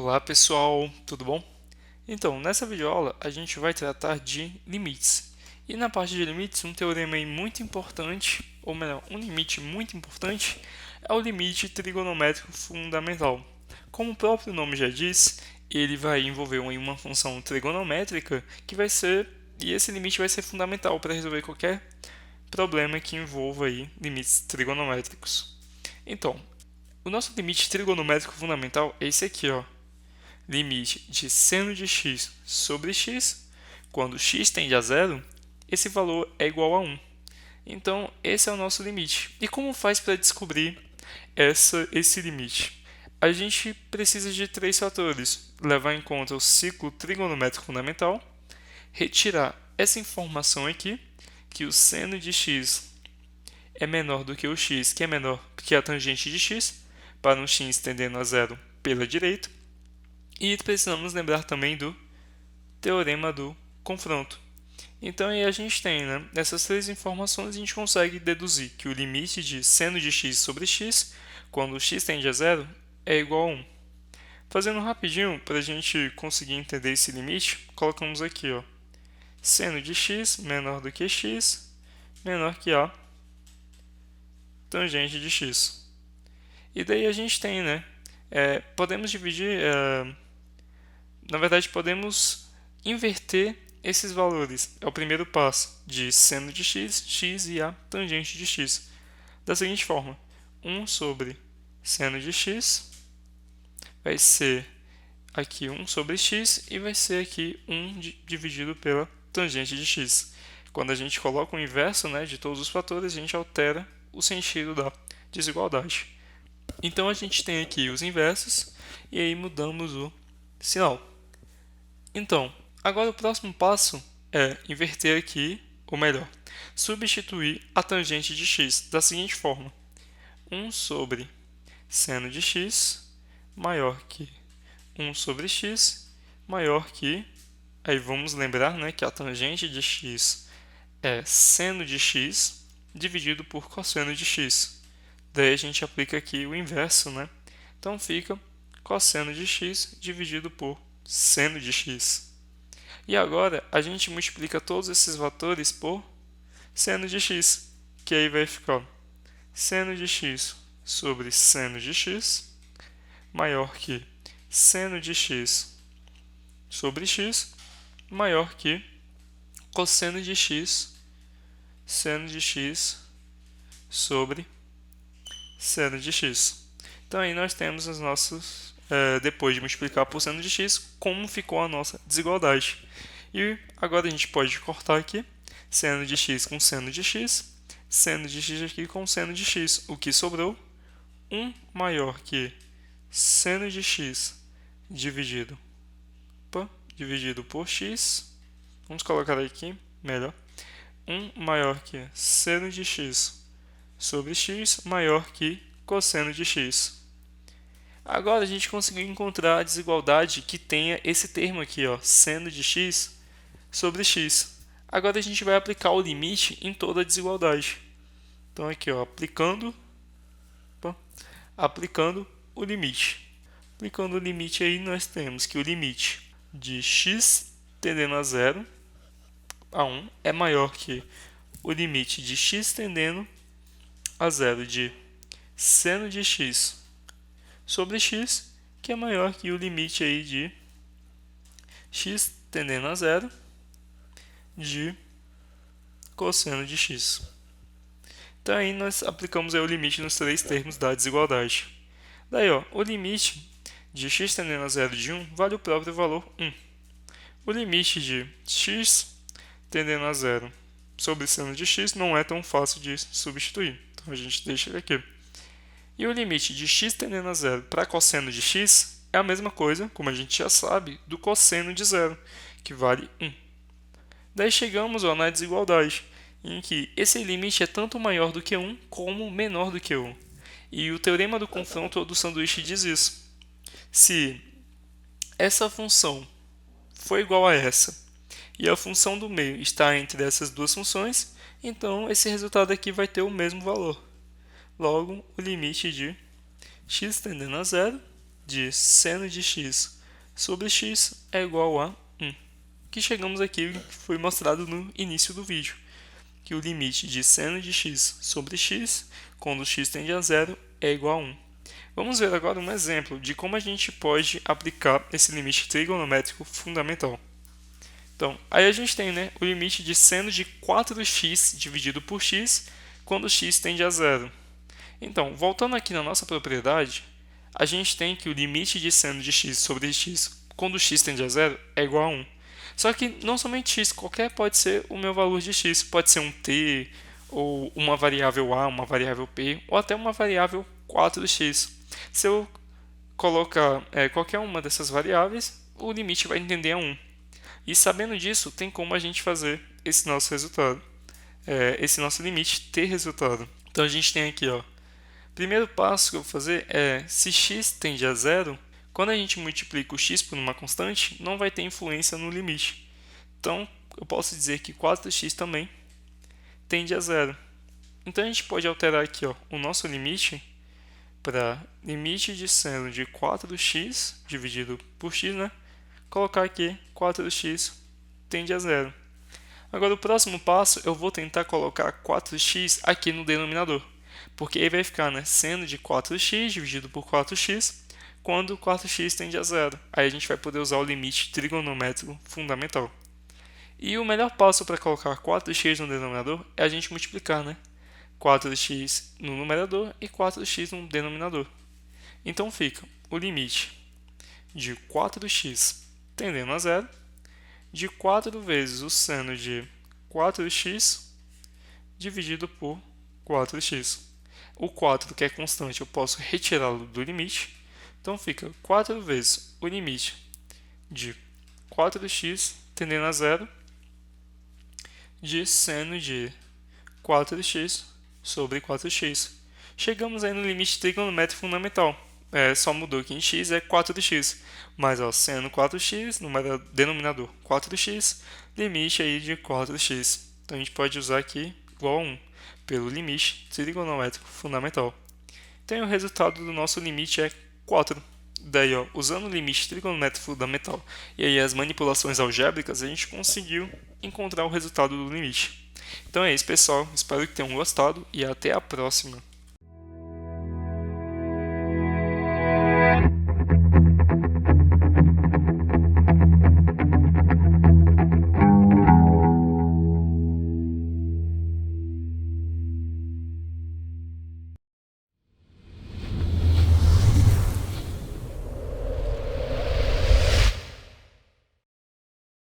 Olá pessoal, tudo bom? Então, nessa videoaula a gente vai tratar de limites. E na parte de limites, um teorema aí muito importante, ou melhor, um limite muito importante, é o limite trigonométrico fundamental. Como o próprio nome já diz, ele vai envolver uma função trigonométrica e esse limite vai ser fundamental para resolver qualquer problema que envolva aí limites trigonométricos. Então, o nosso limite trigonométrico fundamental é esse aqui, ó. Limite de seno de x sobre x, quando x tende a zero, esse valor é igual a 1. Então, esse é o nosso limite. E como faz para descobrir esse limite? A gente precisa de três fatores. Levar em conta o ciclo trigonométrico fundamental, retirar essa informação aqui, que o seno de x é menor do que o x, que é menor que a tangente de x, para um x tendendo a zero pela direita. E precisamos lembrar também do teorema do confronto. Então aí a gente tem, essas três informações a gente consegue deduzir que o limite de seno de x sobre x, quando x tende a zero, é igual a 1. Fazendo rapidinho, para a gente conseguir entender esse limite, colocamos aqui, ó, seno de x menor do que x, menor que a tangente de x. E daí a gente tem, podemos dividir, na verdade podemos inverter esses valores. É o primeiro passo de seno de x, x e a tangente de x. Da seguinte forma, 1 sobre seno de x vai ser aqui 1 sobre x e vai ser aqui 1 dividido pela tangente de x. Quando a gente coloca o inverso, de todos os fatores, a gente altera o sentido da desigualdade. Então a gente tem aqui os inversos e aí mudamos o sinal. Então, agora o próximo passo é inverter aqui, ou melhor, substituir a tangente de x da seguinte forma: 1 sobre seno de x maior que 1 sobre x maior que... Aí vamos lembrar, que a tangente de x é seno de x dividido por cosseno de x. Daí a gente aplica aqui o inverso, Então fica cosseno de x dividido por seno de x. E agora a gente multiplica todos esses fatores por seno de x, que aí vai ficar seno de x sobre seno de x maior que seno de x sobre x maior que cosseno de x seno de x sobre seno de x. Então aí nós temos os nossos, depois de multiplicar por seno de x, como ficou a nossa desigualdade. E agora a gente pode cortar aqui seno de x com seno de x, seno de x aqui com seno de x. O que sobrou? 1 maior que seno de x dividido por x. Vamos colocar aqui melhor. 1 maior que seno de x sobre x maior que cosseno de x. Agora a gente conseguiu encontrar a desigualdade que tenha esse termo aqui, ó, seno de x sobre x. Agora a gente vai aplicar o limite em toda a desigualdade. Então aqui, ó, aplicando o limite. Aplicando o limite aí, nós temos que o limite de x tendendo a 0 a 1 é maior que o limite de x tendendo a 0 de seno de x sobre x, que é maior que o limite aí de x tendendo a 0 de cosseno de x. Então aí nós aplicamos aí o limite nos três termos da desigualdade. Daí, ó, o limite de x tendendo a 0 de 1 vale o próprio valor 1. O limite de x tendendo a 0 sobre seno de x não é tão fácil de substituir. Então a gente deixa ele aqui. E o limite de x tendendo a 0 para cosseno de x é a mesma coisa, como a gente já sabe, do cosseno de 0, que vale 1. Daí chegamos na desigualdade, em que esse limite é tanto maior do que 1 como menor do que 1. E o teorema do confronto ou do sanduíche diz isso. Se essa função for igual a essa, e a função do meio está entre essas duas funções, então esse resultado aqui vai ter o mesmo valor. Logo, o limite de x tendendo a 0 de seno de x sobre x é igual a 1. Que chegamos aqui, que foi mostrado no início do vídeo, que o limite de seno de x sobre x, quando x tende a zero, é igual a 1. Vamos ver agora um exemplo de como a gente pode aplicar esse limite trigonométrico fundamental. Então, aí a gente tem, o limite de seno de 4x dividido por x, quando x tende a zero. Então, voltando aqui na nossa propriedade, a gente tem que o limite de seno de x sobre x, quando x tende a zero, é igual a 1. Só que não somente x, qualquer pode ser o meu valor de x. Pode ser um t, ou uma variável a, uma variável p, ou até uma variável 4x. Se eu colocar qualquer uma dessas variáveis, o limite vai tender a 1. E sabendo disso, tem como a gente fazer esse nosso resultado, esse nosso limite ter resultado. Então a gente tem aqui, primeiro passo que eu vou fazer é, se x tende a zero, quando a gente multiplica o x por uma constante, não vai ter influência no limite. Então, eu posso dizer que 4x também tende a zero. Então, a gente pode alterar aqui o nosso limite para limite de seno de 4x dividido por x, colocar aqui 4x tende a zero. Agora, o próximo passo, eu vou tentar colocar 4x aqui no denominador, porque aí vai ficar seno de 4x dividido por 4x, quando 4x tende a zero. Aí a gente vai poder usar o limite trigonométrico fundamental. E o melhor passo para colocar 4x no denominador é a gente multiplicar, 4x no numerador e 4x no denominador. Então fica o limite de 4x tendendo a zero, de 4 vezes o seno de 4x dividido por 4x. O 4, que é constante, eu posso retirá-lo do limite. Então fica 4 vezes o limite de 4x tendendo a zero, de seno de 4x sobre 4x. Chegamos aí no limite trigonométrico fundamental. Só mudou que em x é 4x, mas seno 4x, denominador 4x, limite aí de 4x. Então a gente pode usar aqui igual a 1, pelo limite trigonométrico fundamental. Então o resultado do nosso limite é 4. Daí, usando o limite trigonométrico fundamental e aí as manipulações algébricas, a gente conseguiu encontrar o resultado do limite. Então é isso, pessoal. Espero que tenham gostado e até a próxima.